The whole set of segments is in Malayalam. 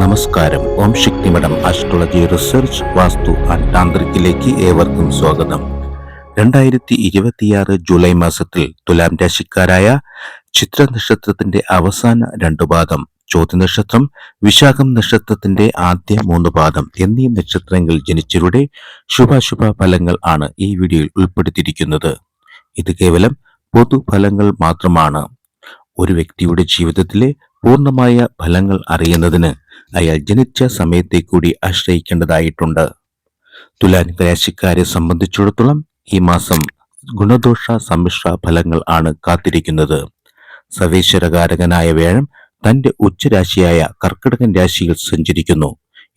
നമസ്കാരം. ഓം ശക്തി മഠം ആസ്ട്രോളജി റിസർച്ച് വാസ്തു ആൻഡ് താന്ത്രിക്കിലേക്ക് ഏവർക്കും സ്വാഗതം. 2026 ജൂലൈ മാസത്തിൽ തുലാം രാശിക്കാരായ ചിത്ര നക്ഷത്രത്തിന്റെ അവസാന 2 പാദം, ചോതി നക്ഷത്രം, വിശാഖം നക്ഷത്രത്തിന്റെ ആദ്യ 3 പാദം എന്നീ നക്ഷത്രങ്ങളിൽ ജനിച്ചവരുടെ ശുഭാശുഭ ഫലങ്ങൾ ആണ് ഈ വീഡിയോയിൽ ഉൾപ്പെടുത്തിയിരിക്കുന്നത്. ഇത് കേവലം പൊതുഫലങ്ങൾ മാത്രമാണ്. ഒരു വ്യക്തിയുടെ ജീവിതത്തിലെ പൂർണ്ണമായ ഫലങ്ങൾ അറിയുന്നതിന് അയാൾ ജനിച്ച സമയത്തെ കൂടി ആശ്രയിക്കേണ്ടതായിട്ടുണ്ട്. തുലാൻ രാശിക്കാരെ സംബന്ധിച്ചിടത്തോളം ഈ മാസം ഗുണദോഷ സമ്മിശ്ര ഫലങ്ങൾ ആണ് കാത്തിരിക്കുന്നത്. സർവേശ്വരകാരകനായ വ്യാഴം തന്റെ ഉച്ചരാശിയായ കർക്കിടകൻ രാശിയിൽ സഞ്ചരിക്കുന്നു.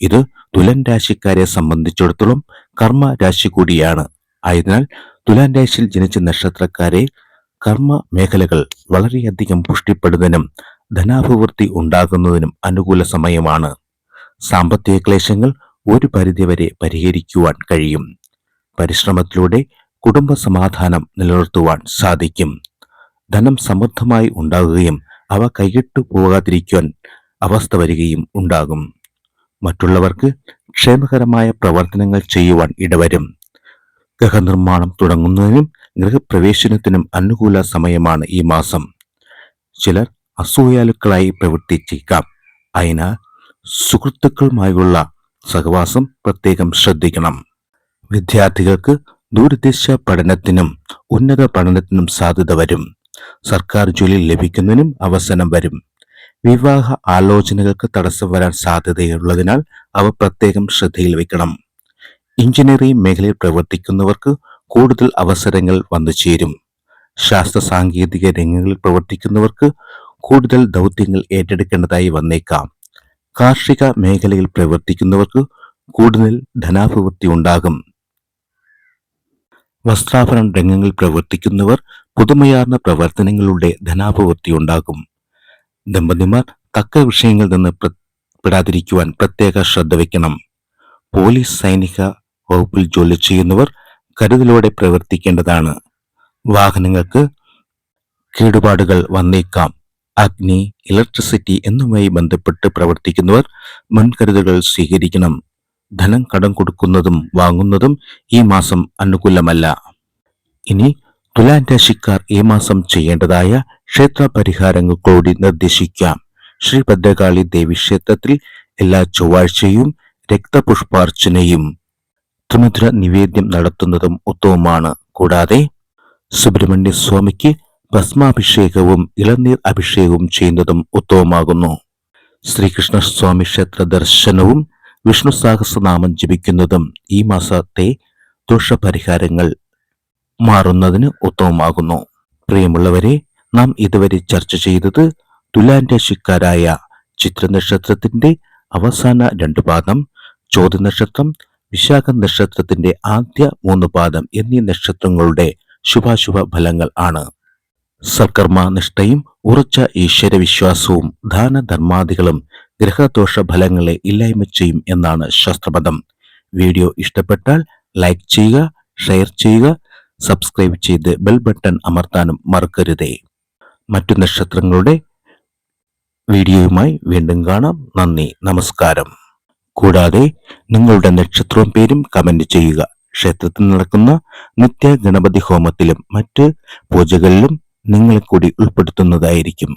ഇത് തുലാൻ രാശിക്കാരെ സംബന്ധിച്ചിടത്തോളം കർമ്മ രാശി കൂടിയാണ്. ആയതിനാൽ തുലാൻ രാശിയിൽ ജനിച്ച നക്ഷത്രക്കാരെ കർമ്മ മേഖലകൾ വളരെയധികം പുഷ്ടിപ്പെടുന്നതിനും ധനാഭിവൃദ്ധി ഉണ്ടാകുന്നതിനും അനുകൂല സമയമാണ്. സാമ്പത്തിക ക്ലേശങ്ങൾ ഒരു പരിധിവരെ പരിഹരിക്കുവാൻ കഴിയും. പരിശ്രമത്തിലൂടെ കുടുംബ സമാധാനം നിലനിർത്തുവാൻ സാധിക്കും. ധനം സമൃദ്ധമായി ഉണ്ടാകുകയും അവ കൈകിട്ടു പോകാതിരിക്കുവാൻ അവസ്ഥ വരികയും ഉണ്ടാകും. മറ്റുള്ളവർക്ക് ക്ഷേമകരമായ പ്രവർത്തനങ്ങൾ ചെയ്യുവാൻ ഇടവരും. ഗൃഹനിർമ്മാണം തുടങ്ങുന്നതിനും ഗൃഹപ്രവേശനത്തിനും അനുകൂല സമയമാണ് ഈ മാസം. ചിലർ അസൂയാലുക്കളായി പ്രവർത്തിച്ചേക്കാം. അതിനാൽ സുഹൃത്തുക്കളുമായുള്ള സഹവാസം പ്രത്യേകം ശ്രദ്ധിക്കണം. വിദ്യാർത്ഥികൾക്ക് ദൂരദേശ പഠനത്തിനും ഉന്നത പഠനത്തിനും സാധ്യത വരും. സർക്കാർ ജോലി ലഭിക്കുന്നതിനും അവസരം വരും. വിവാഹ ആലോചനകൾക്ക് തടസ്സം വരാൻ സാധ്യതയുള്ളതിനാൽ അവ പ്രത്യേകം ശ്രദ്ധയിൽ വയ്ക്കണം. എഞ്ചിനീയറിംഗ് മേഖലയിൽ പ്രവർത്തിക്കുന്നവർക്ക് കൂടുതൽ അവസരങ്ങൾ വന്നു ചേരും. ശാസ്ത്ര സാങ്കേതിക രംഗങ്ങളിൽ പ്രവർത്തിക്കുന്നവർക്ക് കൂടുതൽ ദൗത്യങ്ങൾ ഏറ്റെടുക്കേണ്ടതായി വന്നേക്കാം. കാർഷിക മേഖലയിൽ പ്രവർത്തിക്കുന്നവർക്ക് കൂടുതൽ ധനാഭിവൃദ്ധി ഉണ്ടാകും. വസ്ത്രാഭരണ രംഗങ്ങളിൽ പ്രവർത്തിക്കുന്നവർ പുതുമയാർന്ന പ്രവർത്തനങ്ങളുടെ ധനാഭിവൃദ്ധി ഉണ്ടാകും. ദമ്പതിമാർ തക്ക വിഷയങ്ങളിൽ നിന്ന് പെടാതിരിക്കുവാൻ പ്രത്യേക ശ്രദ്ധ വയ്ക്കണം. പോലീസ് സൈനിക വകുപ്പിൽ ജോലി ചെയ്യുന്നവർ കരുതലോടെ പ്രവർത്തിക്കേണ്ടതാണ്. വാഹനങ്ങൾക്ക് കേടുപാടുകൾ വന്നേക്കാം. അഗ്നി, ഇലക്ട്രിസിറ്റി എന്നിവയുമായി ബന്ധപ്പെട്ട് പ്രവർത്തിക്കുന്നവർ മുൻകരുതലുകൾ സ്വീകരിക്കണം. ധനം കടം കൊടുക്കുന്നതും വാങ്ങുന്നതും ഈ മാസം അനുകൂലമല്ല. ഇനി തുലാൻ രാശിക്കാർ ഈ മാസം ചെയ്യേണ്ടതായ ക്ഷേത്ര പരിഹാരങ്ങൾ കൂടി നിർദ്ദേശിക്കാം. ശ്രീ ഭദ്രകാളി ദേവി ക്ഷേത്രത്തിൽ എല്ലാ ചൊവ്വാഴ്ചയും രക്തപുഷ്പാർച്ചനയും ത്രിമധുര നിവേദ്യം നടത്തുന്നതും ഉത്തമമാണ്. കൂടാതെ സുബ്രഹ്മണ്യ സ്വാമിക്ക് ഭസ്മാഭിഷേകവും ഇളനീർ അഭിഷേകവും ചെയ്യുന്നതും ഉത്തമമാകുന്നു. ശ്രീകൃഷ്ണ സ്വാമി ക്ഷേത്ര ദർശനവും വിഷ്ണു സഹസ്രനാമം ജപിക്കുന്നതും ഈ മാസത്തെ ദോഷപരിഹാരങ്ങൾ മാറുന്നതിന് ഉത്തമമാകുന്നു. പ്രിയമുള്ളവരെ, നാം ഇതുവരെ ചർച്ച ചെയ്തത് തുലാൻ രാശിക്കാരായ ചിത്ര നക്ഷത്രത്തിന്റെ അവസാന 2 പാദം, ചോതി നക്ഷത്രം, വിശാഖ നക്ഷത്രത്തിന്റെ ആദ്യ 3 പാദം എന്നീ നക്ഷത്രങ്ങളുടെ ശുഭാശുഭ ഫലങ്ങൾ ആണ്. സൽക്കർമ്മ നിഷ്ഠയും ഉറച്ച ഈശ്വരവിശ്വാസവും ദാനധർമാദികളും ഗ്രഹദോഷ ഫലങ്ങളെ ഇല്ലായ്മ ചെയ്യും എന്നാണ് ശാസ്ത്രമതം. വീഡിയോ ഇഷ്ടപ്പെട്ടാൽ ലൈക്ക് ചെയ്യുക, ഷെയർ ചെയ്യുക, സബ്സ്ക്രൈബ് ചെയ്ത് ബെൽ ബട്ടൺ അമർത്താനും മറക്കരുതേ. മറ്റു നക്ഷത്രങ്ങളുടെ വീഡിയോയുമായി വീണ്ടും കാണാം. നന്ദി, നമസ്കാരം. കൂടാതെ നിങ്ങളുടെ നക്ഷത്രവും പേരും കമന്റ് ചെയ്യുക. ക്ഷേത്രത്തിൽ നടക്കുന്ന നിത്യ ഗണപതി ഹോമത്തിലും മറ്റ് പൂജകളിലും നിങ്ങളെ കൂടി ഉൾപ്പെടുത്തുന്നതായിരിക്കും.